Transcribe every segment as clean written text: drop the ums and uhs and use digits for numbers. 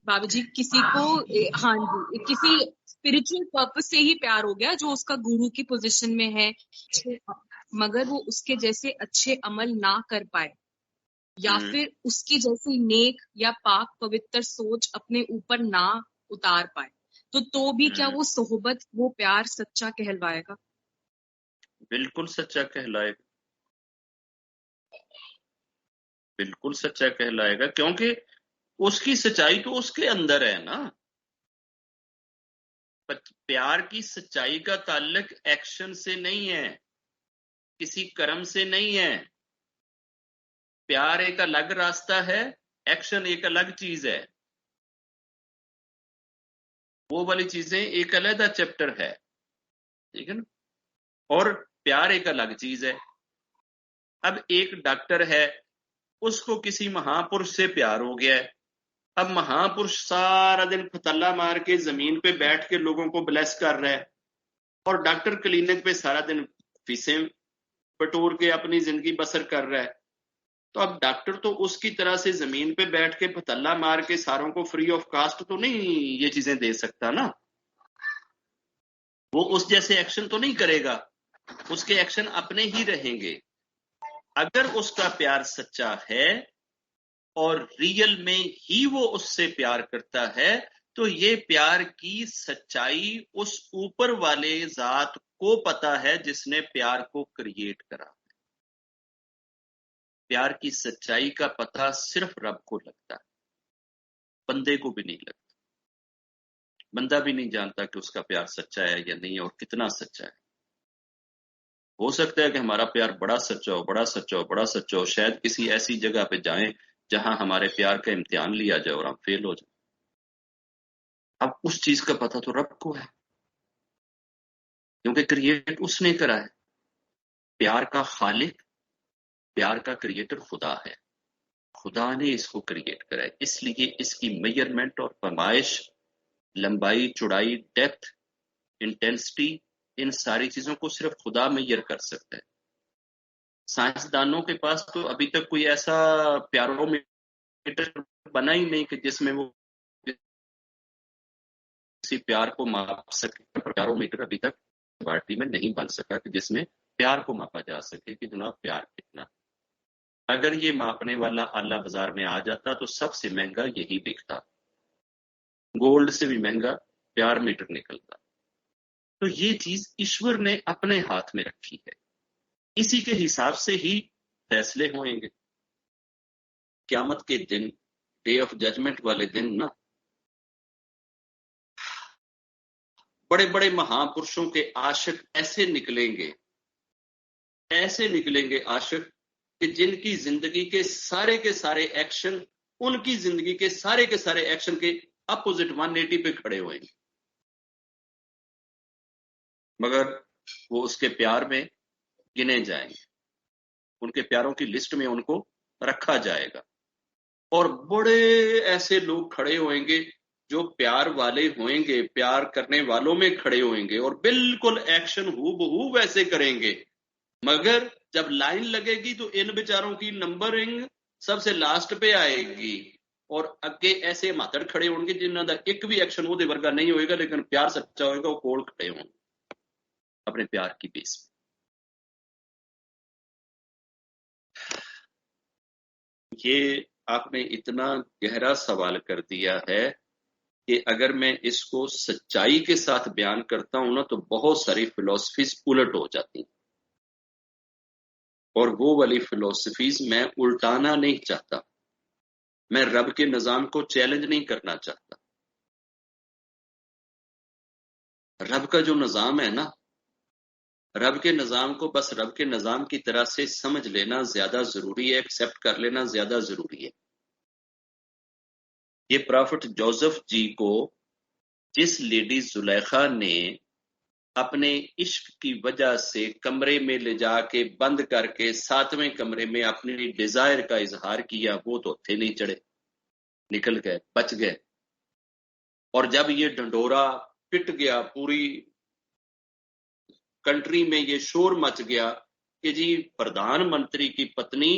بابا جی کسی کو ہاں جی کسی اسپرچل پرپز سے ہی پیار ہو گیا جو اس کا گرو کی پوزیشن میں ہے، مگر وہ اس کے جیسے اچھے عمل نہ کر پائے یا پھر اس کی جیسی نیک یا پاک پوتر سوچ اپنے اوپر نہ اتار پائے تو بھی کیا وہ صحبت، وہ پیار سچا کہلوائے گا؟ بالکل سچا کہلائے گا، بالکل سچا کہلائے گا، کیونکہ اس کی سچائی تو اس کے اندر ہے نا۔ پیار کی سچائی کا تعلق ایکشن سے نہیں ہے، کسی کرم سے نہیں ہے۔ پیار ایک الگ راستہ ہے، ایکشن ایک الگ چیز ہے، وہ والی چیزیں ایک علیحدہ چیپٹر ہے، ٹھیک ہے نا، اور پیار ایک الگ چیز ہے۔ اب ایک ڈاکٹر ہے، اس کو کسی مہا پرش سے پیار ہو گیا ہے، اب مہا پرش سارا دن پھتلا مار کے زمین پہ بیٹھ کے لوگوں کو بلیس کر رہا ہے، اور ڈاکٹر کلینک پہ سارا دن فیسیں بٹور کے اپنی زندگی بسر کر رہا ہے۔ تو اب ڈاکٹر تو اس کی طرح سے زمین پہ بیٹھ کے پھتلا مار کے ساروں کو فری آف کاسٹ تو نہیں یہ چیزیں دے سکتا نا، وہ اس جیسے ایکشن تو نہیں کرے گا، اس کے ایکشن اپنے ہی رہیں گے۔ اگر اس کا پیار سچا ہے اور ریئل میں ہی وہ اس سے پیار کرتا ہے تو یہ پیار کی سچائی اس اوپر والے ذات کو پتا ہے جس نے پیار کو کریٹ کرا۔ پیار کی سچائی کا پتہ صرف رب کو لگتا ہے، بندے کو بھی نہیں لگتا، بندہ بھی نہیں جانتا کہ اس کا پیار سچا ہے یا نہیں اور کتنا سچا ہے۔ ہو سکتا ہے کہ ہمارا پیار بڑا سچا ہو، بڑا سچا ہو، بڑا سچا ہو، شاید کسی ایسی جگہ پہ جائیں جہاں ہمارے پیار کا امتحان لیا جائے اور ہم فیل ہو جائیں۔ اب اس چیز کا پتہ تو رب کو ہے، کیونکہ کریٹ اس نے کرا ہے۔ پیار کا خالق، پیار کا کریٹر خدا ہے، خدا نے اس کو کریٹ کرا ہے، اس لیے اس کی میجرمنٹ اور پیمائش، لمبائی، چوڑائی، ڈیپتھ، انٹینسٹی، ان ساری چیزوں کو صرف خدا میجر کر سکتا ہے۔ سائنسدانوں کے پاس تو ابھی تک کوئی ایسا پیرومیٹر بنا ہی نہیں کہ جس میں وہ کسی پیار کو ماپ سکے۔ پیرومیٹر ابھی تک بھارتی میں نہیں بن سکا کہ جس میں پیار کو ماپا جا سکے کہ جناب پیار کتنا۔ اگر یہ ماپنے والا اعلیٰ بازار میں آ جاتا تو سب سے مہنگا یہی بکتا، گولڈ سے بھی مہنگا پیار میٹر نکلتا۔ تو یہ چیز ایشور نے اپنے ہاتھ میں رکھی ہے، اسی کے حساب سے ہی فیصلے ہوئیں گے۔ قیامت کے دن، ڈے آف ججمنٹ والے دن نا، بڑے بڑے مہا پرشوں کے عاشق ایسے نکلیں گے، ایسے نکلیں گے عاشق کہ جن کی زندگی کے سارے ایکشن ان کی زندگی کے سارے ایکشن کے اپوزٹ 180 پہ کھڑے ہوئیں گے، مگر وہ اس کے پیار میں گنے جائیں گے، ان کے پیاروں کی لسٹ میں ان کو رکھا جائے گا۔ اور بڑے ایسے لوگ کھڑے ہوئیں گے جو پیار والے ہوئیں گے، پیار کرنے والوں میں کھڑے ہوئیں گے اور بالکل ایکشن ہو بہو ویسے کریں گے، مگر جب لائن لگے گی تو ان بیچاروں کی نمبرنگ سب سے لاسٹ پہ آئے گی، اور اگے ایسے ماتڑ کھڑے ہوں گے جنہوں کا ایک بھی ایکشن وہ ورگا نہیں ہوئے گا، لیکن پیار سچا ہوئے گا، وہ کول کھڑے ہوں گے اپنے پیار کی بیس میں۔ یہ آپ نے اتنا گہرا سوال کر دیا ہے کہ اگر میں اس کو سچائی کے ساتھ بیان کرتا ہوں نا تو بہت ساری فلسفیز الٹ ہو جاتی ہیں، اور وہ والی فلسفیز میں الٹانا نہیں چاہتا، میں رب کے نظام کو چیلنج نہیں کرنا چاہتا۔ رب کا جو نظام ہے نا، رب کے نظام کو بس رب کے نظام کی طرح سے سمجھ لینا زیادہ ضروری ہے، ایکسیپٹ کر لینا زیادہ ضروری ہے۔ یہ پرافٹ جوزف جی کو جس لیڈی زلیخا نے اپنے عشق کی وجہ سے کمرے میں لے جا کے بند کر کے 7ویں کمرے میں اپنی ڈیزائر کا اظہار کیا، وہ تو تھے نہیں چڑھے، نکل گئے، بچ گئے۔ اور جب یہ ڈنڈورا پٹ گیا، پوری کنٹری میں یہ شور مچ گیا کہ جی پردھان منتری کی پتنی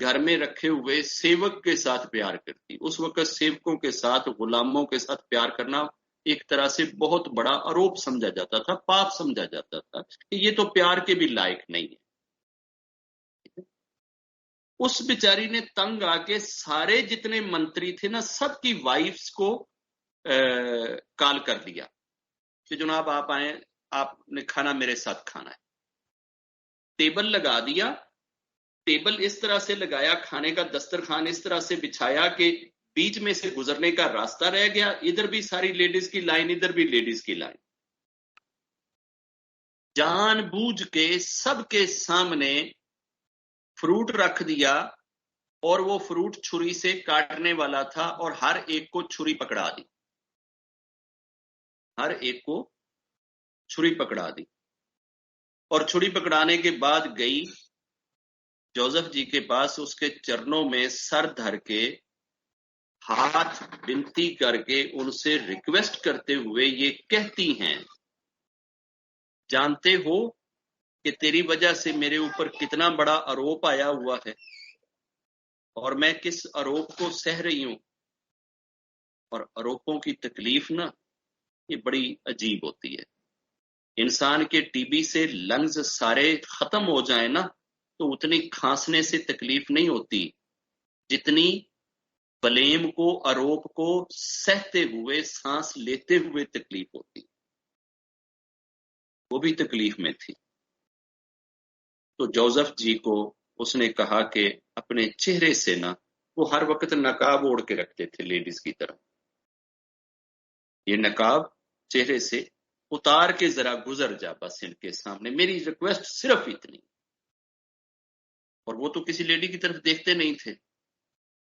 گھر میں رکھے ہوئے سیوک کے ساتھ پیار کرتی. اس وقت سیوکوں کے ساتھ، غلاموں کے ساتھ پیار کرنا ایک طرح سے بہت بڑا آروپ سمجھا جاتا تھا، پاپ سمجھا جاتا تھا کہ یہ تو پیار کے بھی لائق نہیں ہے. اس بیچاری نے تنگ آ کے سارے جتنے منتری تھے نا، سب کی وائفز کو کال کر دیا کہ جناب آپ آئیں، آپ نے کھانا میرے ساتھ کھانا ہے. ٹیبل لگا دیا، ٹیبل اس طرح سے لگایا، کھانے کا دسترخوان اس طرح سے بچھایا کہ بیچ میں سے گزرنے کا راستہ رہ گیا. ادھر بھی ساری لیڈیز کی لائن، ادھر بھی لیڈیز کی لائن. جان بوجھ کے سب کے سامنے فروٹ رکھ دیا، اور وہ فروٹ چھری سے کاٹنے والا تھا، اور ہر ایک کو چھری پکڑا دی. ہر ایک کو چھری پکڑا دی. اور چھری پکڑانے کے بعد گئی جوزف جی کے پاس، اس کے چرنوں میں سر دھر کے، ہاتھ بنتی کر کے ان سے ریکویسٹ کرتے ہوئے یہ کہتی ہیں، جانتے ہو کہ تیری وجہ سے میرے اوپر کتنا بڑا آروپ آیا ہوا ہے، اور میں کس آروپ کو سہ رہی ہوں. اور آروپوں کی تکلیف نا یہ بڑی عجیب ہوتی ہے. انسان کے ٹی بی سے لنگز سارے ختم ہو جائیں نا، تو اتنی کھانسنے سے تکلیف نہیں ہوتی جتنی بلیم کو، آروپ کو سہتے ہوئے، سانس لیتے ہوئے تکلیف ہوتی. وہ بھی تکلیف میں تھی. تو جوزف جی کو اس نے کہا کہ اپنے چہرے سے نا، وہ ہر وقت نقاب اوڑھ کے رکھتے تھے لیڈیز کی طرح، یہ نقاب چہرے سے اتار کے ذرا گزر جا بس ان کے سامنے، میری ریکویسٹ صرف اتنی. اور وہ تو کسی لیڈی کی طرف دیکھتے نہیں تھے.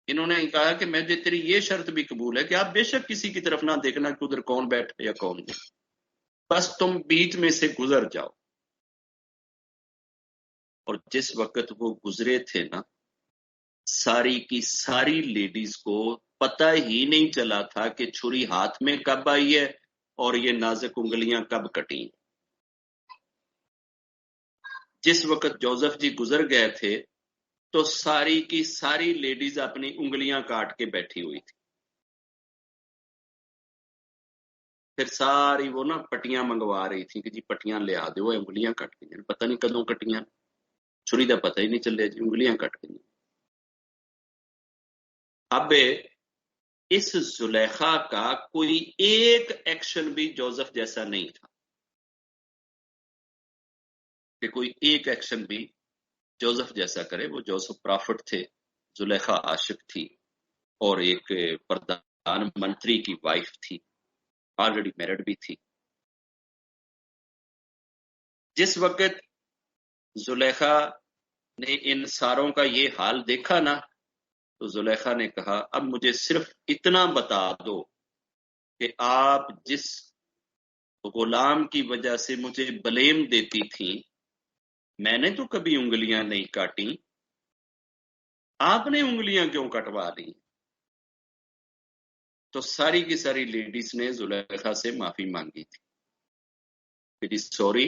انہوں نے کہا کہ مجھے تیری یہ شرط بھی قبول ہے کہ آپ بے شک کسی کی طرف نہ دیکھنا کہ ادھر کون بیٹھے یا کون نہیں، بس تم بیچ میں سے گزر جاؤ. اور جس وقت وہ گزرے تھے نا، ساری کی ساری لیڈیز کو پتہ ہی نہیں چلا تھا کہ چھری ہاتھ میں کب آئی ہے اور یہ نازک انگلیاں کب کٹی. جس وقت جوزف جی گزر گئے تھے تو ساری کی ساری لیڈیز اپنی انگلیاں کاٹ کے بیٹھی ہوئی تھی. پھر ساری وہ نا پٹیاں منگوا رہی تھی کہ جی پٹیاں لے آ دو، انگلیاں کٹ گئی. پتہ نہیں کدوں کٹیاں، چھری کا پتہ ہی نہیں چلے جی، انگلیاں کٹ گئی. اب اس زلیخا کا کوئی ایک ایکشن بھی جوزف جیسا نہیں تھا، کہ کوئی ایک ایکشن بھی جوزف جیسا کرے. وہ جوزف پرافٹ تھے، زلیخا عاشق تھی، اور ایک پردھان منتری کی وائف تھی، آلریڈی میرڈ بھی تھی. جس وقت زلیخا نے ان ساروں کا یہ حال دیکھا نا، تو زلیخا نے کہا اب مجھے صرف اتنا بتا دو کہ آپ جس غلام کی وجہ سے مجھے بلیم دیتی تھیں، میں نے تو کبھی انگلیاں نہیں کاٹی، آپ نے انگلیاں کیوں کٹوا لی؟ تو ساری کی ساری لیڈیز نے زلیخا سے معافی مانگی تھی کہ جی سوری،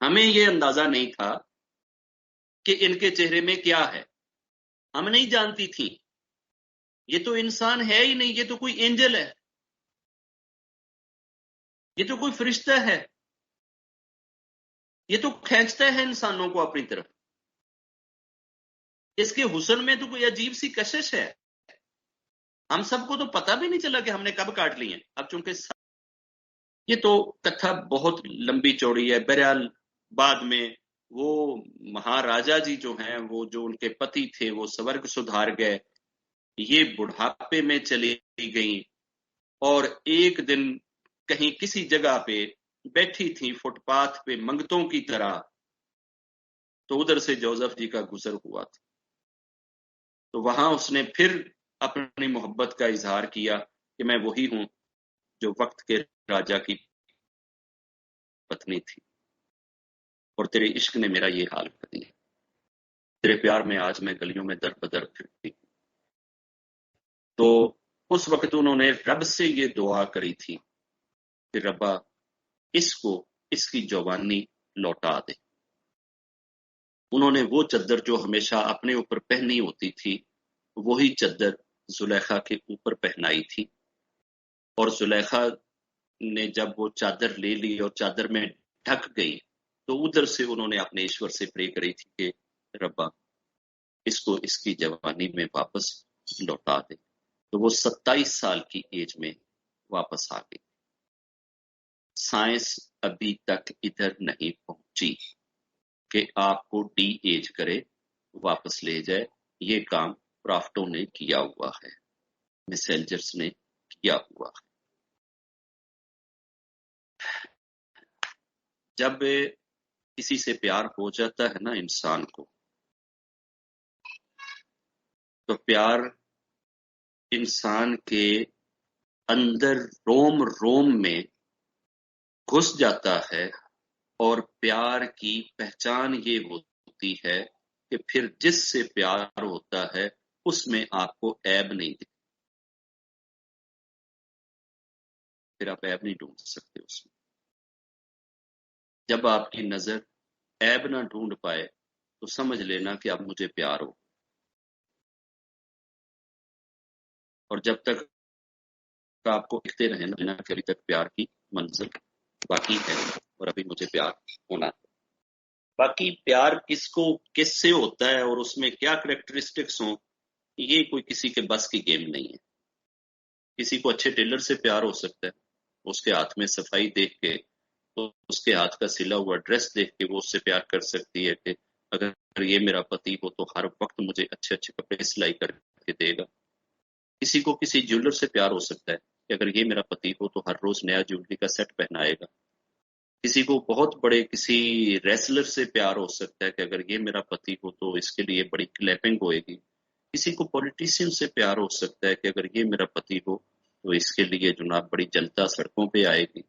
ہمیں یہ اندازہ نہیں تھا کہ ان کے چہرے میں کیا ہے، ہم نہیں جانتی تھی، یہ تو انسان ہے ہی نہیں، یہ تو کوئی اینجل ہے، یہ تو کوئی فرشتہ ہے، یہ تو کھینچتا ہے انسانوں کو اپنی طرف، اس کے حسن میں تو کوئی عجیب سی کشش ہے. ہم سب کو تو پتہ بھی نہیں چلا کہ ہم نے کب کاٹ لی ہیں. اب چونکہ یہ تو کتھا بہت لمبی چوڑی ہے. بہرحال بعد میں وہ مہاراجا جی جو ہیں، وہ جو ان کے پتی تھے، وہ سورگ سدھار گئے، یہ بڑھاپے میں چلی گئیں، اور ایک دن کہیں کسی جگہ پہ بیٹھی تھی فٹ پاتھ پہ منگتوں کی طرح، تو ادھر سے جوزف جی کا گزر ہوا تھا. تو وہاں اس نے پھر اپنی محبت کا اظہار کیا کہ میں وہی ہوں جو وقت کے راجا کی پتنی تھی، اور تیرے عشق نے میرا یہ حال کر دیا، تیرے پیار میں آج میں گلیوں میں در بدر پھرتی. تو اس وقت انہوں نے رب سے یہ دعا کری تھی کہ ربا اس کو اس کی جوانی لوٹا دے. انہوں نے وہ چادر جو ہمیشہ اپنے اوپر پہنی ہوتی تھی وہی چادر زلیخا کے اوپر پہنائی تھی، اور زلیخا نے جب وہ چادر لے لی اور چادر میں ڈھک گئی تو ادھر سے انہوں نے اپنے ایشور سے پرے کری تھی کہ ربا اس کو اس کی جوانی میں واپس لوٹا دے، تو وہ 27 سال کی ایج میں واپس آ گئی۔ سائنس ابھی تک ادھر نہیں پہنچی کہ آپ کو ڈی ایج کرے، واپس لے جائے۔ یہ کام کرافٹوں نے کیا ہوا ہے، میسنجرز نے کیا ہوا ہے۔ جب کسی سے پیار ہو جاتا ہے نا انسان کو، تو پیار انسان کے اندر روم روم میں گھس جاتا ہے، اور پیار کی پہچان یہ ہوتی ہے کہ پھر جس سے پیار ہوتا ہے اس میں آپ کو عیب نہیں دکھتا، پھر آپ عیب نہیں ڈھونڈ سکتے اس میں۔ جب آپ کی نظر عیب نہ ڈھونڈ پائے تو سمجھ لینا کہ اب مجھے پیار ہو، اور جب تک آپ کو لکھتے رہے نا کہ ابھی تک پیار کی منزل باقی ہے اور ابھی مجھے پیار ہونا ہے۔ باقی پیار کس کو کس سے ہوتا ہے اور اس میں کیا کریکٹرسٹکس ہوں، یہ کوئی کسی کے بس کی گیم نہیں ہے۔ کسی کو اچھے ٹیلر سے پیار ہو سکتا ہے، اس کے ہاتھ میں صفائی دیکھ کے، اس کے ہاتھ کا سلا ہوا ڈریس دیکھ کے وہ اس سے پیار کر سکتی ہے کہ اگر یہ میرا پتی ہو تو ہر وقت مجھے اچھے اچھے کپڑے سلائی کر کے دے گا۔ کسی کو کسی جیولر سے پیار ہو سکتا ہے کہ اگر یہ میرا پتی ہو تو ہر روز نیا جیولری کا سیٹ پہنائے گا۔ کسی کو بہت بڑے کسی ریسلر سے پیار ہو سکتا ہے کہ اگر یہ میرا پتی ہو تو اس کے لیے بڑی کلیپنگ ہوئے گی۔ کسی کو پولیٹیشین سے پیار ہو سکتا ہے کہ اگر یہ میرا پتی ہو تو اس کے لیے جناب بڑی جنتا سڑکوں پہ آئے گی۔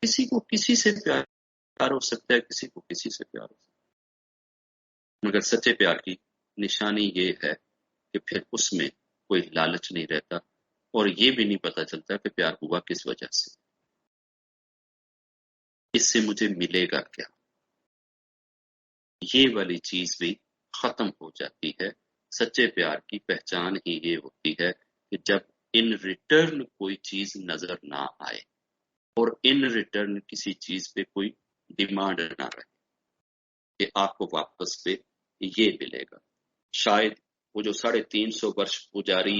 کسی کو کسی سے پیار ہو سکتا ہے، کسی کو کسی سے پیار ہو سکتا ہے، مگر سچے پیار کی نشانی یہ ہے کہ پھر اس میں کوئی لالچ نہیں رہتا، اور یہ بھی نہیں پتا چلتا کہ پیار ہوا کس وجہ سے، اس سے مجھے ملے گا کیا، یہ والی چیز بھی ختم ہو جاتی ہے۔ سچے پیار کی پہچان ہی یہ ہوتی ہے کہ جب ان ریٹرن کوئی چیز نظر نہ آئے، اور ان ریٹرن کسی چیز پہ کوئی ڈیمانڈ نہ رہے کہ آپ کو واپس پہ یہ ملے گا۔ شاید وہ جو 350 ورش پجاری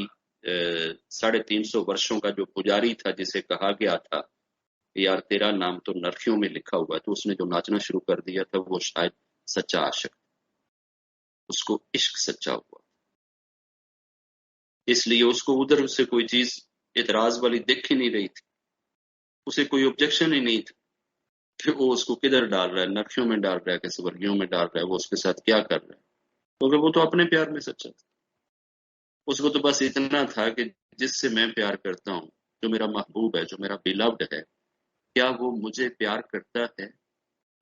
350 ورشوں کا جو پجاری تھا جسے کہا گیا تھا یار تیرا نام تو نرخیوں میں لکھا ہوا ہے، تو اس نے جو ناچنا شروع کر دیا تھا وہ شاید سچا عاشق، اس کو عشق سچا ہوا، اس لیے اس کو ادھر سے کوئی چیز اعتراض والی دکھ ہی نہیں رہی تھی، اسے کوئی آبجیکشن ہی نہیں تھا کہ وہ اس کو کدھر ڈال رہا ہے، نرخیوں میں ڈال رہا ہے کہ سورگیوں میں ڈال رہا ہے، وہ اس کے ساتھ کیا کر رہا ہے، کیونکہ وہ تو اپنے پیار میں سچا تھا۔ اس کو تو بس اتنا تھا کہ جس سے میں پیار کرتا ہوں، جو میرا محبوب ہے، جو میرا بیلوڈ ہے، کیا وہ مجھے پیار کرتا ہے،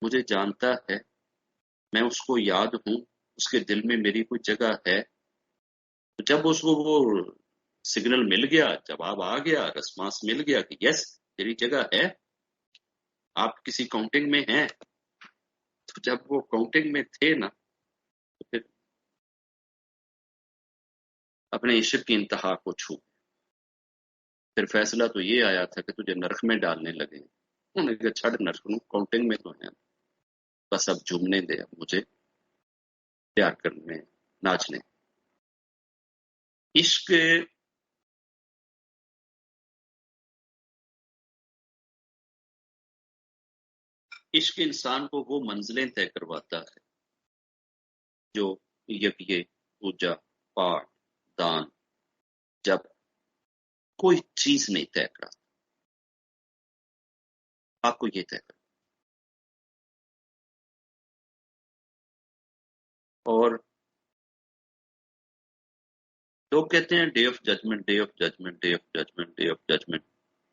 مجھے جانتا ہے، میں اس کو یاد ہوں، اس کے دل میں میری کوئی جگہ ہے۔ تو جب اس کو وہ سگنل مل گیا، جواب آ گیا، رسپانس مل گیا کہ یس تیری جگہ ہے، آپ کسی کاؤنٹنگ میں ہیں، تو جب وہ کاؤنٹنگ میں تھے نا تو پھر اپنے عشق کی انتہا کو چھو، پھر فیصلہ تو یہ آیا تھا کہ تجھے نرخ میں ڈالنے لگے۔ انہوں نے کہا چھڑ نرخ نو، کاؤنٹنگ میں تو ہے، بس اب جھومنے دے، اب مجھے پیار کرنے، ناچنے۔ عشق عشق انسان کو وہ منزلیں طے کرواتا ہے جو یکیے، پوجا، پاٹ، دان، جب کوئی چیز نہیں طے کرا، آپ کو یہ طے کرنا۔ اور لوگ کہتے ہیں day of judgement, day of judgement, day of judgement, day of judgement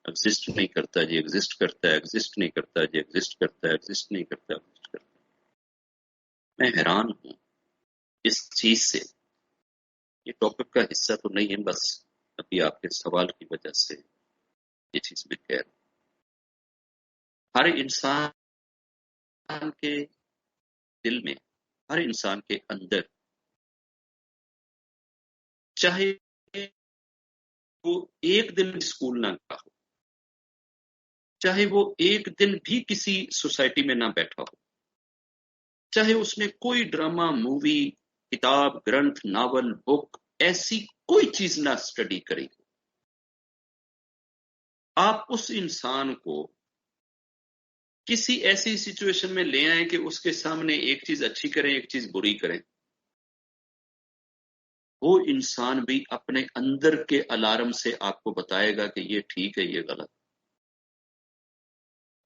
exist نہیں کرتا جی، ایگزسٹ کرتا ہے، ایگزسٹ نہیں کرتا جی، ایگزسٹ کرتا ہے، ایگزسٹ نہیں کرتا، ایگزسٹ کرتا ہے۔ میں حیران ہوں اس چیز سے، یہ ٹاپک کا حصہ تو نہیں ہے، بس ابھی آپ کے سوال کی وجہ سے یہ چیز میں کہہ رہا ہوں۔ ہر انسان کے دل میں، ہر انسان کے اندر، چاہے وہ ایک دن اسکول نہ گیا ہو، چاہے وہ ایک دن بھی کسی سوسائٹی میں نہ بیٹھا ہو، چاہے اس نے کوئی ڈرامہ، مووی، کتاب، گرنتھ، ناول، بک، ایسی کوئی چیز نہ اسٹڈی کری، آپ اس انسان کو کسی ایسی سچویشن میں لے آئیں کہ اس کے سامنے ایک چیز اچھی کریں، ایک چیز بری کریں، وہ انسان بھی اپنے اندر کے الارم سے آپ کو بتائے گا کہ یہ ٹھیک ہے، یہ غلط،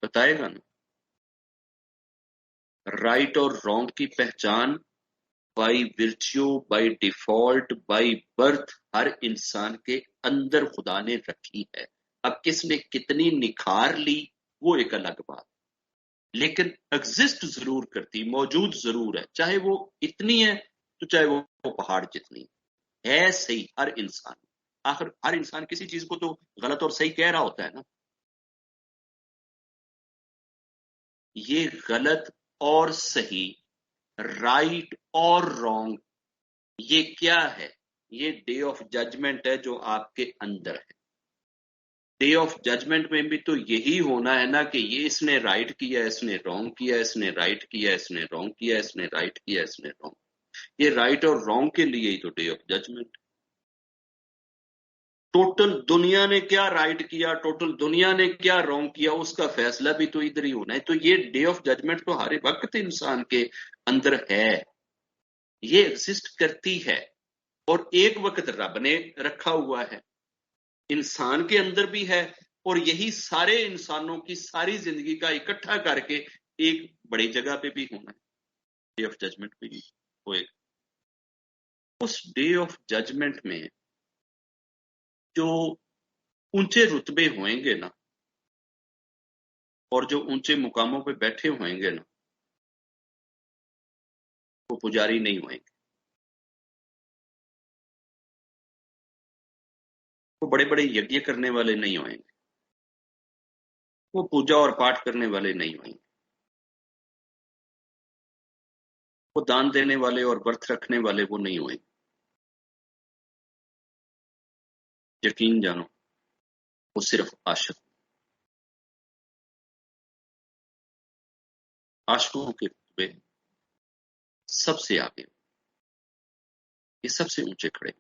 بتائے گا نا۔ رائٹ اور رانگ کی پہچان by virtue, by default, by birth ہر انسان کے اندر خدا نے رکھی ہے۔ اب کس نے کتنی نکھار لی وہ ایک الگ بات، لیکن ایگزسٹ ضرور کرتی، موجود ضرور ہے، چاہے وہ اتنی ہے تو چاہے وہ پہاڑ جتنی ہے صحیح ہر انسان۔ آخر ہر انسان کسی چیز کو تو غلط اور صحیح کہہ رہا ہوتا ہے نا۔ یہ غلط اور صحیح، رائٹ اور رانگ، یہ کیا ہے؟ یہ ڈے آف ججمنٹ ہے جو آپ کے اندر ہے۔ ڈے آف ججمنٹ میں بھی تو یہی ہونا ہے نا کہ یہ اس نے رائٹ کیا، اس نے رانگ کیا، اس نے رائٹ کیا، اس نے رانگ کیا، اس نے رائٹ کیا، اس نے رانگ۔ یہ رائٹ اور رانگ کے لیے ہی تو ڈے آف ججمنٹ۔ ٹوٹل دنیا نے کیا رائٹ کیا، ٹوٹل دنیا نے کیا رانگ کیا، اس کا فیصلہ بھی تو ادھر ہی ہونا ہے۔ تو یہ ڈے آف ججمنٹ تو ہر وقت انسان کے اندر ہے، یہ ایگزسٹ کرتی ہے، اور ایک وقت رب نے رکھا ہوا ہے، انسان کے اندر بھی ہے، اور یہی سارے انسانوں کی ساری زندگی کا اکٹھا کر کے ایک بڑی جگہ پہ بھی ہونا ہے، ڈے آف ججمنٹ بھی ہوئے گا۔ اس ڈے آف ججمنٹ میں جو اونچے رتبے ہوئیں گے نا، اور جو اونچے مقاموں پہ بیٹھے ہوئیں گے نا، وہ پجاری نہیں ہوئیں گے، وہ بڑے بڑے یجঞ کرنے والے نہیں ہوئیں گے، وہ پوجا اور پاٹ کرنے والے نہیں ہوئیں گے، وہ دان دینے والے اور برت رکھنے والے وہ نہیں ہوئیں گے۔ یقین جانو وہ صرف عاشق، عاشقوں کے رتبے سب سے آگے، یہ سب سے اونچے کھڑے۔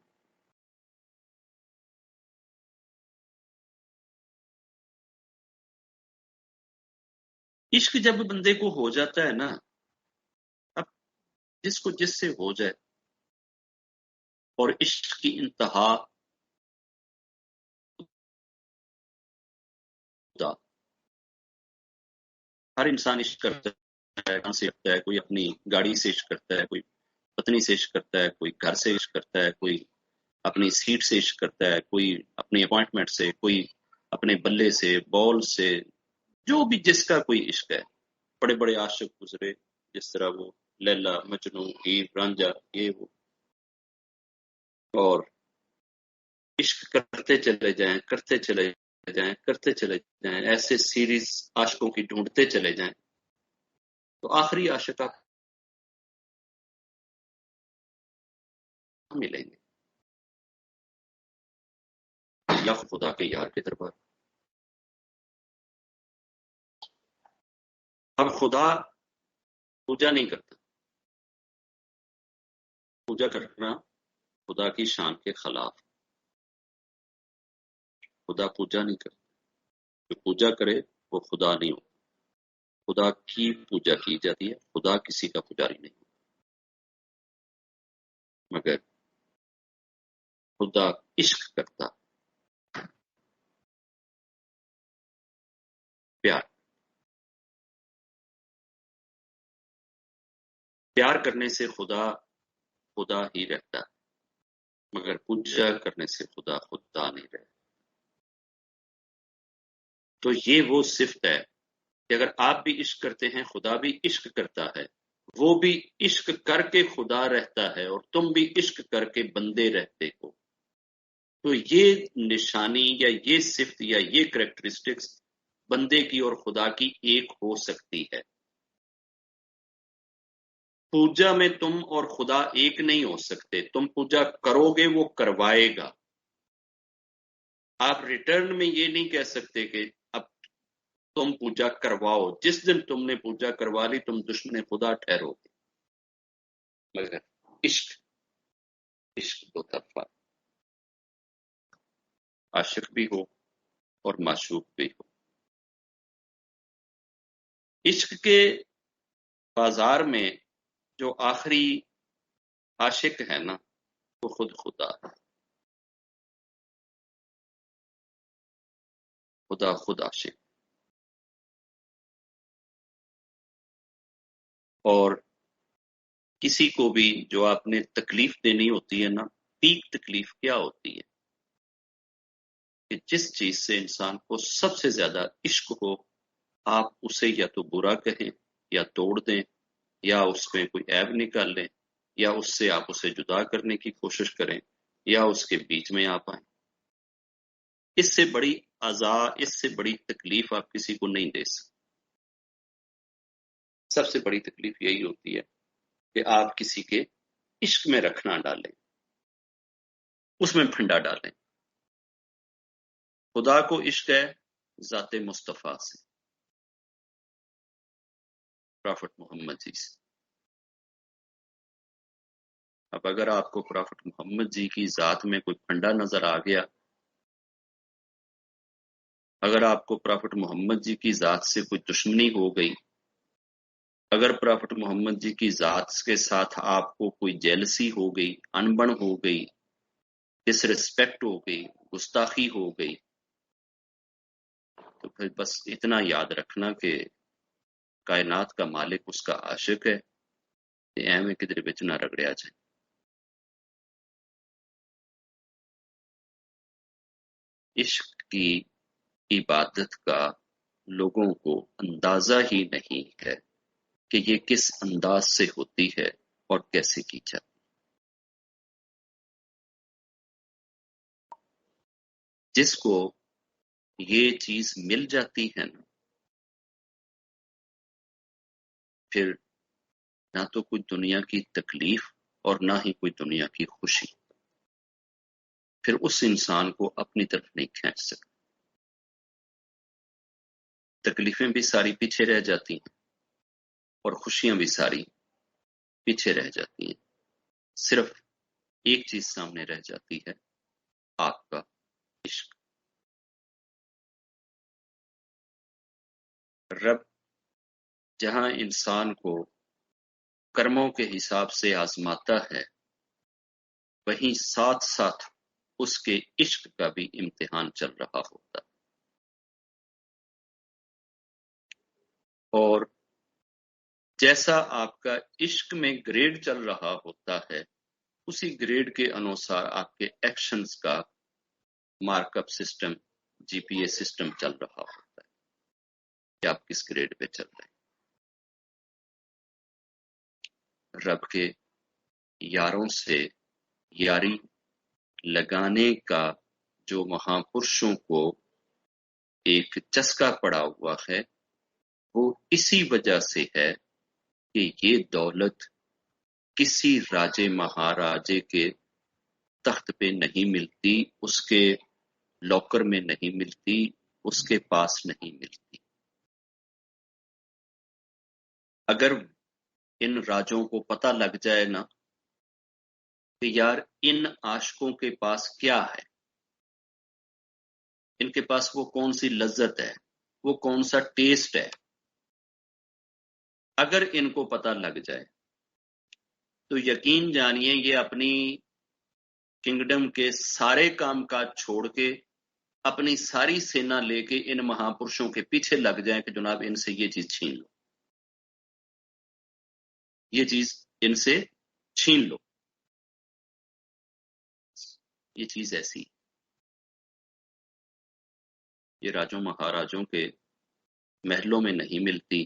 عشق جب بندے کو ہو جاتا ہے نا، اب جس کو جس سے ہو جائے، اور عشق کی انتہا خدا، ہر انسان عشق کرتا ہے، کہاں سے کرتا ہے؟ کوئی اپنی گاڑی سے عشق کرتا ہے، کوئی پتنی سے عشق کرتا ہے، کوئی گھر سے عشق کرتا ہے، کوئی اپنی سیٹ سے عشق کرتا ہے، کوئی اپنی اپوائنٹمنٹ سے، کوئی اپنے بلے سے، بال سے، جو بھی جس کا کوئی عشق ہے۔ بڑے بڑے عاشق گزرے، جس طرح وہ لیلا، مجنو، ہیر، رانجھا، یہ وہ، اور عشق کرتے چلے جائیں، کرتے چلے جائیں، کرتے چلے جائیں، ایسے سیریز عاشقوں کی ڈھونڈتے چلے جائیں، تو آخری عاشق آپ ملیں گے، یا خدا کے یار کے دربار۔ اب خدا پوجا نہیں کرتا، پوجا کرنا خدا کی شان کے خلاف، خدا پوجا نہیں کرتا، جو پوجا کرے وہ خدا نہیں ہوتا، خدا کی پوجا کی جاتی ہے، خدا کسی کا پجاری نہیں ہوتا، مگر خدا عشق کرتا، پیار پیار کرنے سے خدا خدا ہی رہتا ہے، مگر پوجا کرنے سے خدا خدا نہیں رہتا۔ تو یہ وہ صفت ہے کہ اگر آپ بھی عشق کرتے ہیں، خدا بھی عشق کرتا ہے، وہ بھی عشق کر کے خدا رہتا ہے، اور تم بھی عشق کر کے بندے رہتے ہو۔ تو یہ نشانی یا یہ صفت یا یہ کریکٹرسٹکس بندے کی اور خدا کی ایک ہو سکتی ہے۔ پوجا میں تم اور خدا ایک نہیں ہو سکتے. تم پوجا کرو گے وہ کروائے گا. آپ ریٹرن میں یہ نہیں کہہ سکتے کہ اب تم پوجا کرواؤ. جس دن تم نے پوجا کروا لی تم دشمن خدا ٹھہرو گے. مگر عشق دو طرفہ، عاشق بھی ہو اور معشوق بھی ہو. عشق کے بازار میں جو آخری عاشق ہے نا وہ خود خدا ہے. خدا خود عاشق. اور کسی کو بھی جو آپ نے تکلیف دینی ہوتی ہے نا، پیک تکلیف کیا ہوتی ہے کہ جس چیز سے انسان کو سب سے زیادہ عشق ہو، آپ اسے یا تو برا کہیں یا توڑ دیں یا اس میں کوئی عیب نکال لیں یا اس سے آپ اسے جدا کرنے کی کوشش کریں یا اس کے بیچ میں آپ آئیں. اس سے بڑی اذا، اس سے بڑی تکلیف آپ کسی کو نہیں دے سکتے. سب سے بڑی تکلیف یہی ہوتی ہے کہ آپ کسی کے عشق میں رکھنا ڈالیں، اس میں پھنڈا ڈالیں. خدا کو عشق ہے ذات مصطفیٰ سے، پرافٹ محمد جی سے. اب اگر آپ کو پرافٹ محمد جی کی ذات میں کوئی پھنڈا نظر آ گیا، اگر آپ کو پرافٹ محمد جی کی ذات سے کوئی دشمنی ہو گئی، اگر پرافٹ محمد جی کی ذات کے ساتھ آپ کو کوئی جیلسی ہو گئی، انبن ہو گئی، ڈس ریسپیکٹ ہو گئی، گستاخی ہو گئی، تو پھر بس اتنا یاد رکھنا کہ کائنات کا مالک اس کا عاشق ہے، میں کدھر بچ نہ رگڑیا جائے. عشق کی عبادت کا لوگوں کو اندازہ ہی نہیں ہے کہ یہ کس انداز سے ہوتی ہے اور کیسے کی جاتی. جس کو یہ چیز مل جاتی ہے نا، پھر نہ تو کوئی دنیا کی تکلیف اور نہ ہی کوئی دنیا کی خوشی، پھر اس انسان کو اپنی طرف نہیں کھینچ سکتا. تکلیفیں بھی ساری پیچھے رہ جاتی ہیں اور خوشیاں بھی ساری پیچھے رہ جاتی ہیں. صرف ایک چیز سامنے رہ جاتی ہے، آپ کا عشق. رب جہاں انسان کو کرموں کے حساب سے آزماتا ہے، وہیں ساتھ ساتھ اس کے عشق کا بھی امتحان چل رہا ہوتا ہے. اور جیسا آپ کا عشق میں گریڈ چل رہا ہوتا ہے، اسی گریڈ کے انوسار آپ کے ایکشنز کا mark up system, G P A system چل رہا ہوتا ہے کہ آپ کس گریڈ پہ چل رہے ہیں. رب کے یاروں سے یاری لگانے کا جو مہاپرشوں کو ایک چسکا پڑا ہوا ہے، وہ اسی وجہ سے ہے کہ یہ دولت کسی راجے مہاراجے کے تخت پہ نہیں ملتی، اس کے لاکر میں نہیں ملتی، اس کے پاس نہیں ملتی. اگر ان راجوں کو پتہ لگ جائے نا کہ یار ان عاشقوں کے پاس کیا ہے، ان کے پاس وہ کون سی لذت ہے، وہ کون سا ٹیسٹ ہے، اگر ان کو پتہ لگ جائے تو یقین جانیے یہ اپنی کنگڈم کے سارے کام کاج چھوڑ کے اپنی ساری سینا لے کے ان مہاپرشوں کے پیچھے لگ جائیں کہ جناب ان سے یہ چیز چھین لو، یہ چیز ان سے چھین لو. یہ چیز ایسی، یہ راجوں مہاراجوں کے محلوں میں نہیں ملتی.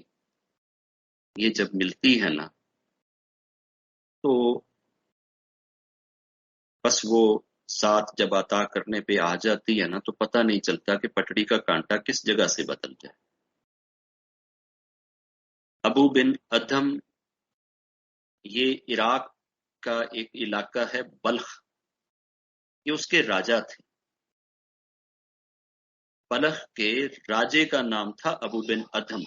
یہ جب ملتی ہے نا تو بس وہ ساتھ جب عطا کرنے پہ آ جاتی ہے نا تو پتہ نہیں چلتا کہ پٹڑی کا کانٹا کس جگہ سے بدل جائے. ابو بن ادھم یہ عراق کا ایک علاقہ ہے بلخ، یہ اس کے راجا تھے۔ بلخ کے راجے کا نام تھا ابو بن ادھم،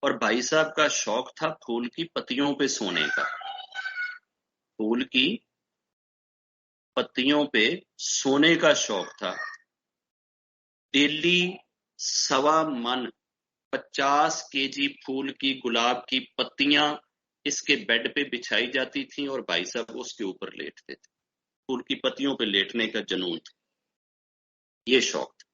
اور بھائی صاحب کا شوق تھا پھول کی پتیوں پہ سونے کا، پھول کی پتیوں پہ سونے کا شوق تھا۔ ڈیلی 1.25 من 50 kg پھول کی گلاب کی پتیاں اس کے بیڈ پہ بچھائی جاتی تھیں اور بھائی صاحب اس کے اوپر لیٹتے تھے۔ پھول کی پتیوں پہ لیٹنے کا جنون تھا، یہ شوق تھا۔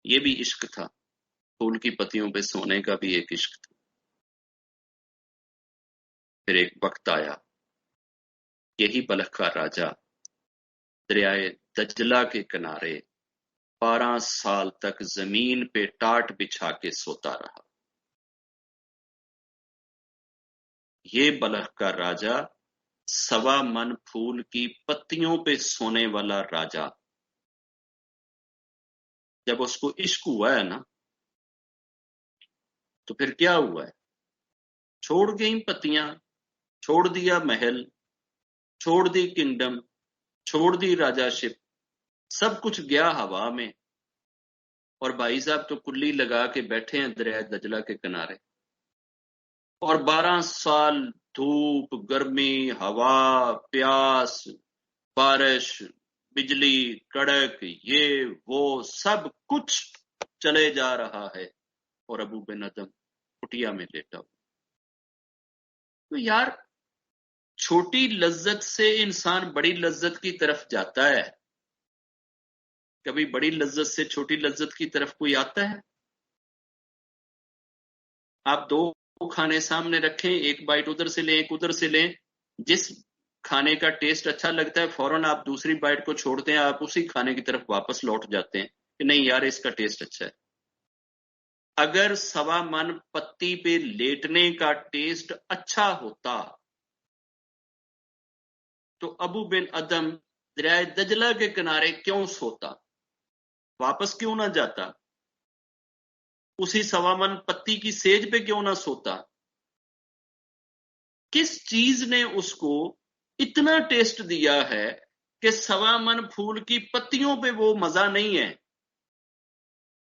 یہ بھی عشق تھا، پھول کی پتیوں پہ سونے کا بھی ایک عشق تھا۔ پھر ایک وقت آیا، یہی بلخ کا راجا دریائے دجلہ کے کنارے 12 سال تک زمین پہ ٹاٹ بچھا کے سوتا رہا۔ یہ بلخ کا راجا 1.25 من پھول کی پتیوں پہ سونے والا راجا، جب اس کو عشق ہوا ہے نا تو پھر کیا ہوا ہے؟ چھوڑ گئیں پتیاں، چھوڑ دیا محل، چھوڑ دی کنگڈم، چھوڑ دی راجا شپ، سب کچھ گیا ہوا میں، اور بھائی صاحب تو کلی لگا کے بیٹھے ہیں دریائے دجلہ کے کنارے، اور 12 سال دھوپ، گرمی، ہوا، پیاس، بارش، بجلی، کڑک، یہ وہ سب کچھ چلے جا رہا ہے، اور ابو بن ادم کٹیا میں لیٹا ہوا۔ تو یار، چھوٹی لذت سے انسان بڑی لذت کی طرف جاتا ہے، کبھی بڑی لذت سے چھوٹی لذت کی طرف کوئی آتا ہے؟ آپ 2 کھانے سامنے رکھیں، ایک بائٹ ادھر سے لیں ایک ادھر سے لیں، جس کھانے کا ٹیسٹ اچھا لگتا ہے فوراً آپ دوسری بائٹ کو چھوڑتے ہیں، آپ اسی کھانے کی طرف واپس لوٹ جاتے ہیں کہ نہیں یار اس کا ٹیسٹ اچھا ہے۔ اگر 1.25 من پتی پہ لیٹنے کا ٹیسٹ اچھا ہوتا تو ابو بن ادم دریائے دجلہ کے کنارے کیوں سوتا؟ واپس کیوں نہ جاتا؟ اسی 1.25 من پتی کی سیج پہ کیوں نہ سوتا؟ کس چیز نے اس کو اتنا ٹیسٹ دیا ہے کہ 1.25 من پھول کی پتیوں پہ وہ مزہ نہیں ہے،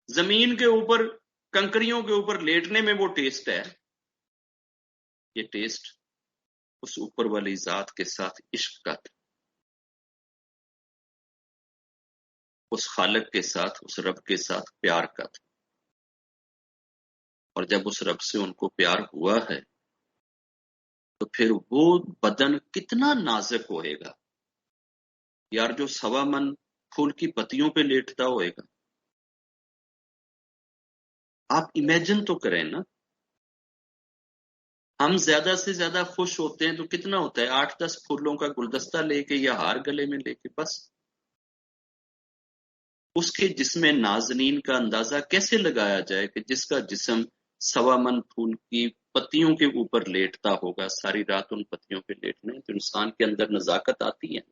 زمین کے اوپر کنکریوں کے اوپر لیٹنے میں وہ ٹیسٹ ہے؟ یہ ٹیسٹ اس اوپر والی ذات کے ساتھ عشق کا تھا، اس خالق کے ساتھ، اس رب کے ساتھ پیار کا تھا۔ اور جب اس رب سے ان کو پیار ہوا ہے تو پھر وہ بدن کتنا نازک ہوئے گا یار، جو 1.25 من پھول کی پتیوں پہ لیٹتا ہوئے گا۔ آپ امیجن تو کریں نا، ہم زیادہ سے زیادہ خوش ہوتے ہیں تو کتنا ہوتا ہے؟ 8-10 پھولوں کا گلدستہ لے کے یا ہار گلے میں لے کے، بس۔ اس کے جسم نازنین کا اندازہ کیسے لگایا جائے کہ جس کا جسم 1.25 من پھول کی پتیوں کے اوپر لیٹتا ہوگا، ساری رات ان پتیوں پہ لیٹنے، تو انسان کے اندر نزاکت آتی ہے۔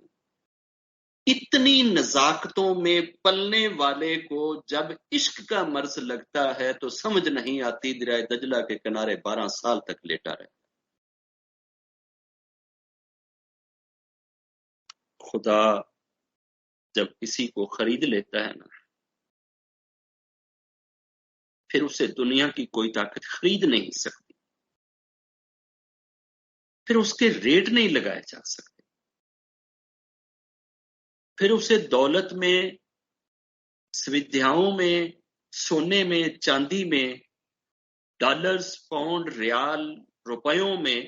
اتنی نزاکتوں میں پلنے والے کو جب عشق کا مرض لگتا ہے تو سمجھ نہیں آتی دریائے دجلہ کے کنارے 12 سال تک لیٹا رہے۔ خدا جب کسی کو خرید لیتا ہے نا، پھر اسے دنیا کی کوئی طاقت خرید نہیں سکتی، پھر اس کے ریٹ نہیں لگائے جا سکتے، پھر اسے دولت میں، سویدھاؤں میں، سونے میں، چاندی میں، ڈالرز، پاؤنڈ، ریال، روپیوں میں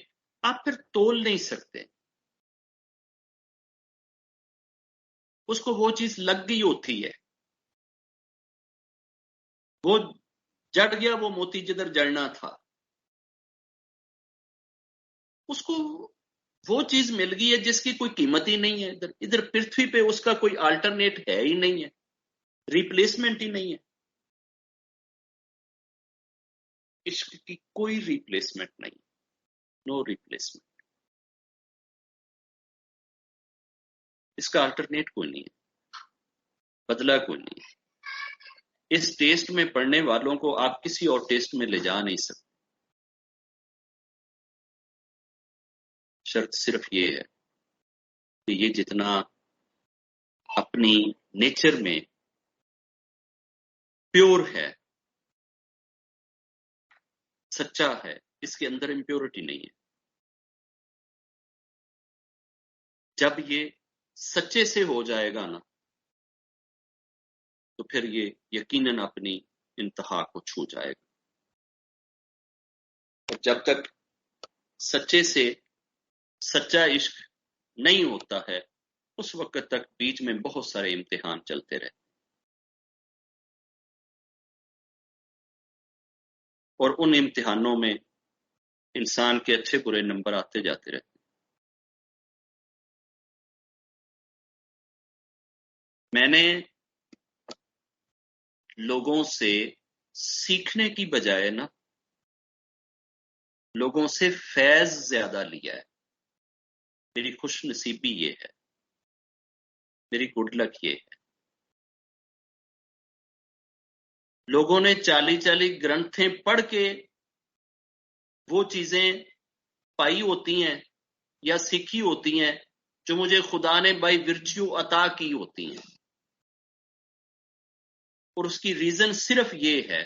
آپ پھر تول نہیں سکتے۔ اس کو وہ چیز لگ گئی ہوتی ہے، وہ جڑ گیا وہ موتی جدھر جڑنا تھا، اس کو وہ چیز مل گئی ہے جس کی کوئی قیمت ہی نہیں ہے۔ ادھر پرتھوی پہ اس کا کوئی آلٹرنیٹ ہے ہی نہیں ہے، ریپلیسمنٹ ہی نہیں ہے۔ عشق کی کوئی ریپلیسمنٹ نہیں، نو ریپلیسمنٹ، اس کا آلٹرنیٹ کوئی نہیں ہے، بدلہ کوئی نہیں ہے۔ اس ٹیسٹ میں پڑھنے والوں کو آپ کسی اور ٹیسٹ میں لے جا نہیں سکتے. شرط صرف یہ ہے کہ یہ جتنا اپنی نیچر میں پیور ہے، سچا ہے، اس کے اندر امپیورٹی نہیں ہے. جب یہ سچے سے ہو جائے گا نا تو پھر یہ یقیناً اپنی انتہا کو چھو جائے گا. اور جب تک سچے سے سچا عشق نہیں ہوتا ہے اس وقت تک بیچ میں بہت سارے امتحان چلتے رہتے اور ان امتحانوں میں انسان کے اچھے برے نمبر آتے جاتے رہتے. میں نے لوگوں سے سیکھنے کی بجائے نا لوگوں سے فیض زیادہ لیا ہے. میری خوش نصیبی یہ ہے، میری گڈ لک یہ ہے. لوگوں نے 40 گرنتھیں پڑھ کے وہ چیزیں پائی ہوتی ہیں یا سیکھی ہوتی ہیں جو مجھے خدا نے بائی ورچیو عطا کی ہوتی ہیں. اور اس کی ریزن صرف یہ ہے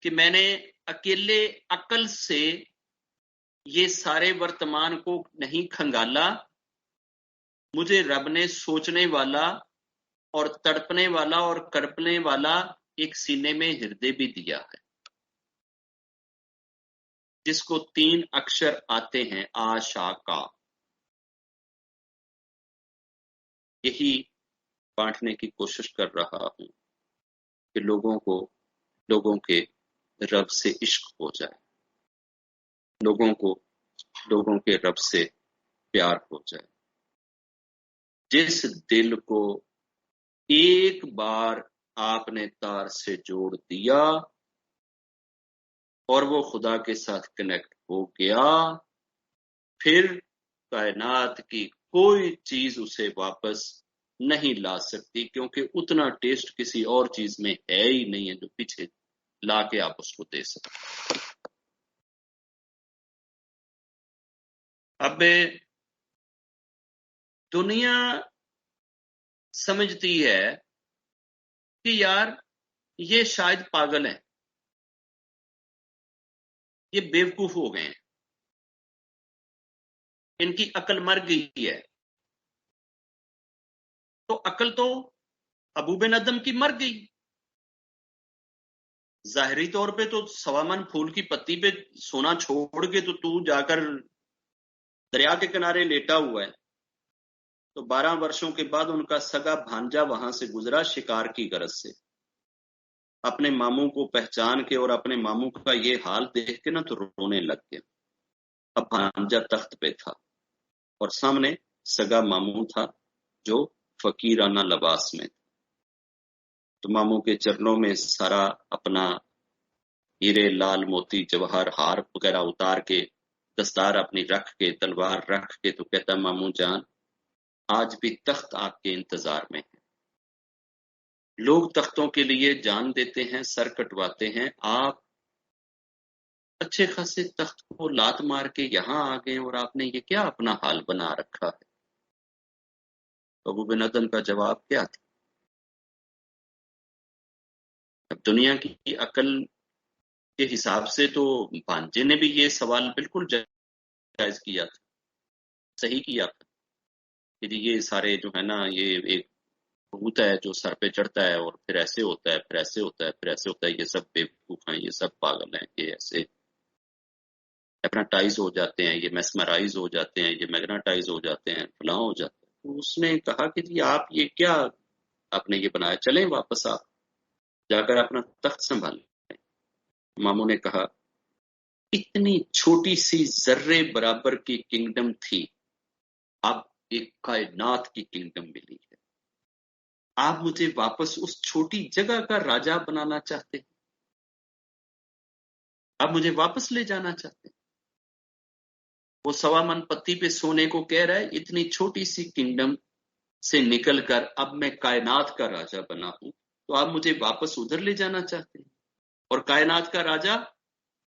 کہ میں نے اکیلے عقل سے یہ سارے ورتمان کو نہیں کھنگالا. مجھے رب نے سوچنے والا اور تڑپنے والا اور کرپنے والا ایک سینے میں ہردے بھی دیا ہے جس کو 3 اکشر آتے ہیں آشا کا. یہی بانٹنے کی کوشش کر رہا ہوں کہ لوگوں کے رب سے عشق ہو جائے، لوگوں کے رب سے پیار ہو جائے. جس دل کو ایک بار آپ نے تار سے جوڑ دیا اور وہ خدا کے ساتھ کنیکٹ ہو گیا، پھر کائنات کی کوئی چیز اسے واپس نہیں لا سکتی، کیونکہ اتنا ٹیسٹ کسی اور چیز میں ہے ہی نہیں ہے جو پیچھے لا کے آپ اس کو دے سکتے. اب دنیا سمجھتی ہے کہ یار یہ شاید پاگل ہیں، یہ بیوقوف ہو گئے ہیں، ان کی عقل مر گئی ہے. تو عقل تو ابو بن ادم کی مر گئی. ظاہری طور پہ تو 1.25 من پھول کی پتی پہ سونا چھوڑ کے تو جا کر دریا کے کنارے لیٹا ہوا ہے. تو 12 برسوں کے بعد ان کا سگا بھانجا وہاں سے گزرا شکار کی غرض سے. اپنے ماموں کو پہچان کے اور اپنے ماموں کا یہ حال دیکھ کے نا تو رونے لگ گیا. اب بھانجا تخت پہ تھا اور سامنے سگا ماموں تھا جو فقیرانہ لباس میں تھا. تو ماموں کے چرنوں میں سارا اپنا ہیرے لال موتی جوہر ہار وغیرہ اتار کے دستار اپنی رکھ کے تلوار رکھ کے تو کہتا ماموں جان آج بھی تخت آپ کے انتظار میں ہے. لوگ تختوں کے لیے جان دیتے ہیں، سر کٹواتے ہیں، آپ اچھے خاصے تخت کو لات مار کے یہاں آ گئے اور آپ نے یہ کیا اپنا حال بنا رکھا ہے. ابو بن ادم کا جواب کیا تھا؟ اب دنیا کی عقل کے حساب سے تو بھانجے نے بھی یہ سوال بالکل جائز کیا تھا، صحیح کیا تھا کہ یہ سارے جو ہے نا یہ ایک بھوت ہے جو سر پہ چڑھتا ہے اور پھر ایسے ہوتا ہے، پھر ایسے ہوتا ہے، پھر ایسے ہوتا ہے، یہ سب بیوقوف ہیں، یہ سب پاگل ہیں، یہ ایسے ایپناٹائز ہو جاتے ہیں، یہ میسمرائز ہو جاتے ہیں، یہ میگناٹائز ہو جاتے ہیں، فلاں ہو جاتے ہیں. تو اس نے کہا کہ جی آپ یہ کیا آپ نے یہ بنایا، چلیں واپس آپ جا کر اپنا تخت سنبھال. ماموں نے کہا اتنی چھوٹی سی ذرے برابر کی کنگڈم تھی، اب ایک کائنات کی کنگڈم ملی ہے. آپ مجھے واپس اس چھوٹی جگہ کا راجا بنانا چاہتے ہیں، آپ مجھے واپس لے جانا چاہتے ہیں. وہ 1.25 من پتی پہ سونے کو کہہ رہا ہے اتنی چھوٹی سی کنگڈم سے نکل کر اب میں کائنات کا راجا بنا ہوں، تو آپ مجھے واپس ادھر لے جانا چاہتے ہیں؟ اور کائنات کا راجا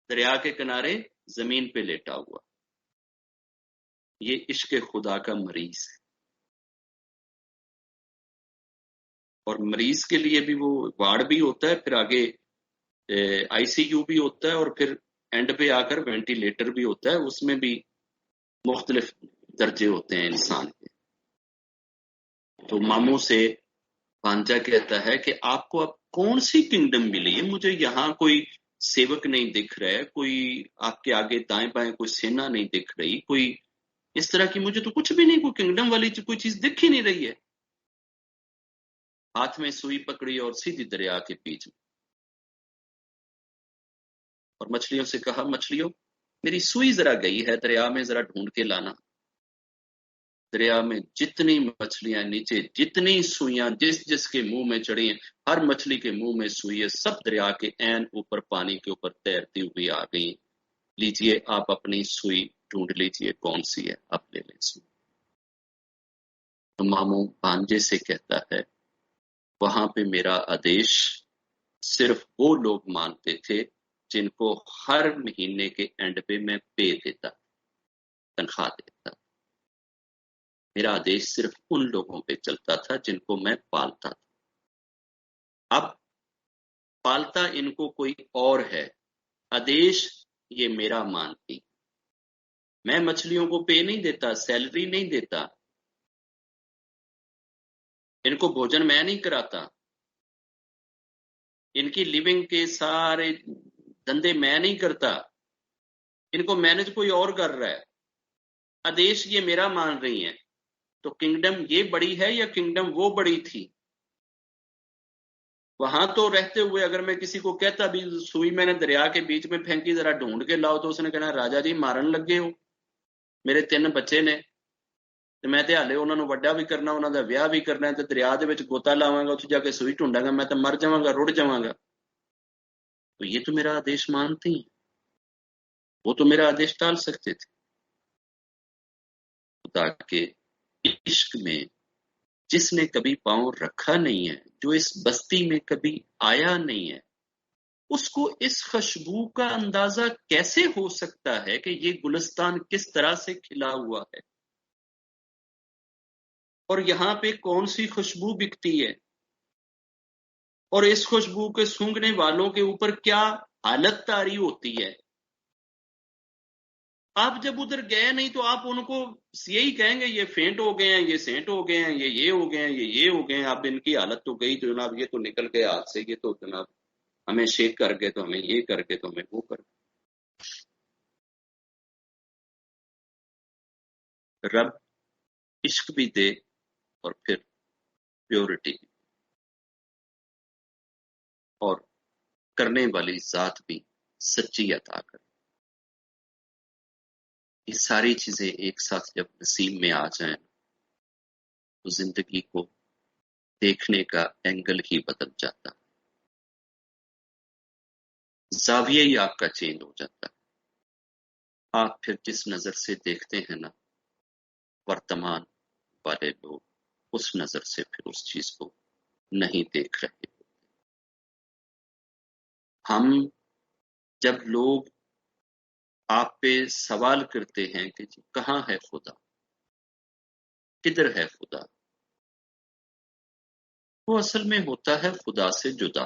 دریا کے کنارے زمین پہ لیٹا ہوا، یہ عشق خدا کا مریض ہے۔ اور مریض کے لیے بھی وہ وارڈ بھی ہوتا ہے، پھر آگے آئی سی یو بھی ہوتا ہے، اور پھر اینڈ پہ آ کر وینٹیلیٹر بھی ہوتا ہے، اس میں بھی مختلف درجے ہوتے ہیں انسان کے۔ تو ماموں سے بھانجا کہتا ہے کہ آپ کو اب کون سی کنگڈم ملی ہے؟ مجھے یہاں کوئی سیوک نہیں دکھ رہا ہے، کوئی آپ کے آگے دائیں بائیں کوئی سینا نہیں دکھ رہی، کوئی اس طرح کی مجھے تو کچھ بھی نہیں، کوئی کنگڈم والی کوئی چیز دکھ ہی نہیں رہی ہے۔ ہاتھ میں سوئی پکڑی اور سیدھی دریا کے بیچ میں، اور مچھلیوں سے کہا، مچھلیوں میری سوئی ذرا گئی ہے دریا میں، ذرا ڈھونڈ کے لانا۔ دریا میں جتنی مچھلیاں نیچے، جتنی سوئیاں جس جس کے منہ میں چڑھی ہیں، ہر مچھلی کے منہ میں سوئی ہے، سب دریا کے عین اوپر پانی کے اوپر تیرتی ہوئی آ گئی۔ لیجئے آپ اپنی سوئی ڈھونڈ لیجئے کون سی ہے، آپ لے لیں سوئی۔ تو ماموں بھانجے سے کہتا ہے، وہاں پہ میرا آدیش صرف وہ لوگ مانتے تھے جن کو ہر مہینے کے اینڈ پہ میں پے دیتا، تنخواہ دیتا۔ میرا آدیش صرف ان لوگوں پہ چلتا تھا جن کو میں پالتا تھا۔ اب پالتا ان کو کوئی اور ہے، آدیش یہ میرا مانتی۔ میں مچھلیوں کو پے نہیں دیتا، سیلری نہیں دیتا، ان کو بھوجن میں نہیں کراتا، ان کی لیونگ کے سارے دندے میں نہیں کرتا، ان کو مینج کوئی اور کر رہا ہے۔ آدیش یہ میرا مان رہی ہیں، تو کنگڈم یہ بڑی ہے یا کنگڈم وہ بڑی تھی؟ وہاں تو رہتے ہوئے اگر میں کسی کو کہتا بھی سوئی میں نے دریا کے بیچ میں پھینکی، ذرا ڈھونڈ کے لاؤ، تو اس نے کہنا راجا جی مارن لگے ہو، میرے 3 بچے نے تے میں تے ہالے انہاں نوں وڈا بھی کرنا، انہاں دا ویاہ بھی کرنا ہے، تے دریا دے وچ گوتا لاواں گا، اوتھے جا کے سوئی ڈھونڈاں گا، میں تے مر جاواں گا، رڑ جاواں گا۔ تو یہ تو میرا آدیش مانتے ہیں، وہ تو میرا آدیش ٹال سکتے تھے۔ خدا کے عشق میں جس نے کبھی پاؤں رکھا نہیں ہے، جو اس بستی میں کبھی آیا نہیں ہے، اس کو اس خوشبو کا اندازہ کیسے ہو سکتا ہے کہ یہ گلستان کس طرح سے کھلا ہوا ہے، اور یہاں پہ کون سی خوشبو بکتی ہے، اور اس خوشبو کے سونگھنے والوں کے اوپر کیا حالت طاری ہوتی ہے۔ آپ جب ادھر گئے نہیں تو آپ ان کو یہی کہیں گے یہ فینٹ ہو گئے ہیں، یہ سینٹ ہو گئے ہیں، یہ ہو گئے ہیں، یہ ہو گئے ہیں۔ اب ان کی حالت تو گئی، تو جناب یہ تو نکل گئے ہاتھ سے، یہ تو جناب ہمیں شیک کر گئے، تو ہمیں یہ کر کے، تو ہمیں وہ کر کے۔ رب عشق بھی دے اور پھر پیورٹی بھی، اور کرنے والی ذات بھی سچی عطا کر۔ یہ ساری چیزیں ایک ساتھ جب نصیب میں آ جائیں تو زندگی کو دیکھنے کا اینگل ہی بدل جاتا، زاویہ ہی آپ کا چینج ہو جاتا ہے۔ آپ پھر جس نظر سے دیکھتے ہیں نا، ورتمان والے لوگ اس نظر سے پھر اس چیز کو نہیں دیکھ رہے۔ ہم جب لوگ آپ پہ سوال کرتے ہیں کہ جی کہاں ہے خدا، کدھر ہے خدا، وہ اصل میں ہوتا ہے خدا سے جدا۔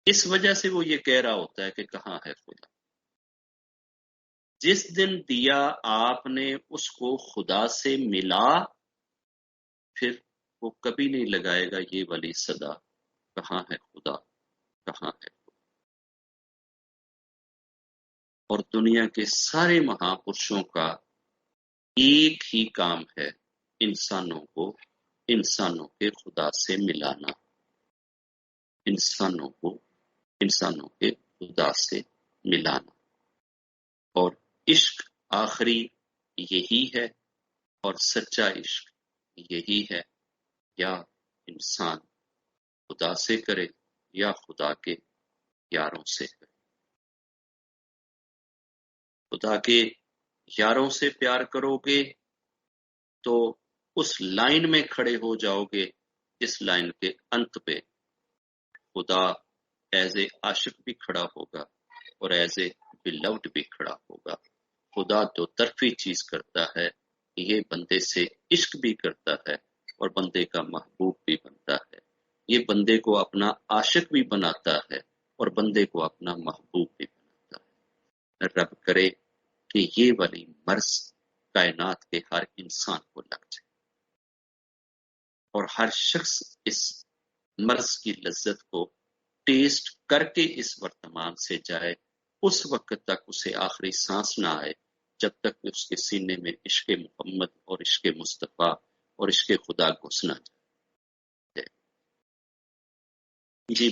اس وجہ سے وہ یہ کہہ رہا ہوتا ہے کہ کہاں ہے خدا۔ جس دن دیا آپ نے اس کو خدا سے ملا، پھر وہ کبھی نہیں لگائے گا یہ والی صدا، کہاں ہے خدا، کہاں ہے خدا۔ اور دنیا کے سارے مہا پرشوں کا ایک ہی کام ہے، انسانوں کو انسانوں کے خدا سے ملانا، انسانوں کو انسانوں کے خدا سے ملانا۔ اور عشق آخری یہی ہے، اور سچا عشق یہی ہے، یا انسان خدا سے کرے یا خدا کے یاروں سے کرے۔ خدا کے یاروں سے پیار کرو گے تو اس لائن میں کھڑے ہو جاؤ گے جس لائن کے انت پہ خدا ایز اے عاشق بھی کھڑا ہوگا اور ایز اے بلوڈ بھی کھڑا ہوگا۔ خدا دو طرفی چیز کرتا ہے، یہ بندے سے عشق بھی کرتا ہے اور بندے کا محبوب بھی بنتا ہے، یہ بندے کو اپنا عاشق بھی بناتا ہے اور بندے کو اپنا محبوب بھی بناتا ہے۔ رب کرے کہ یہ والی مرض کائنات کے ہر انسان کو لگ جائے اور ہر شخص اس مرض کی لذت کو ٹیسٹ کر کے اس ورتمان سے جائے، اس وقت تک اسے آخری سانس نہ آئے جب تک کہ اس کے سینے میں عشق محمد اور عشق مصطفیٰ اور عشق خدا گھس نہ جائے۔ جی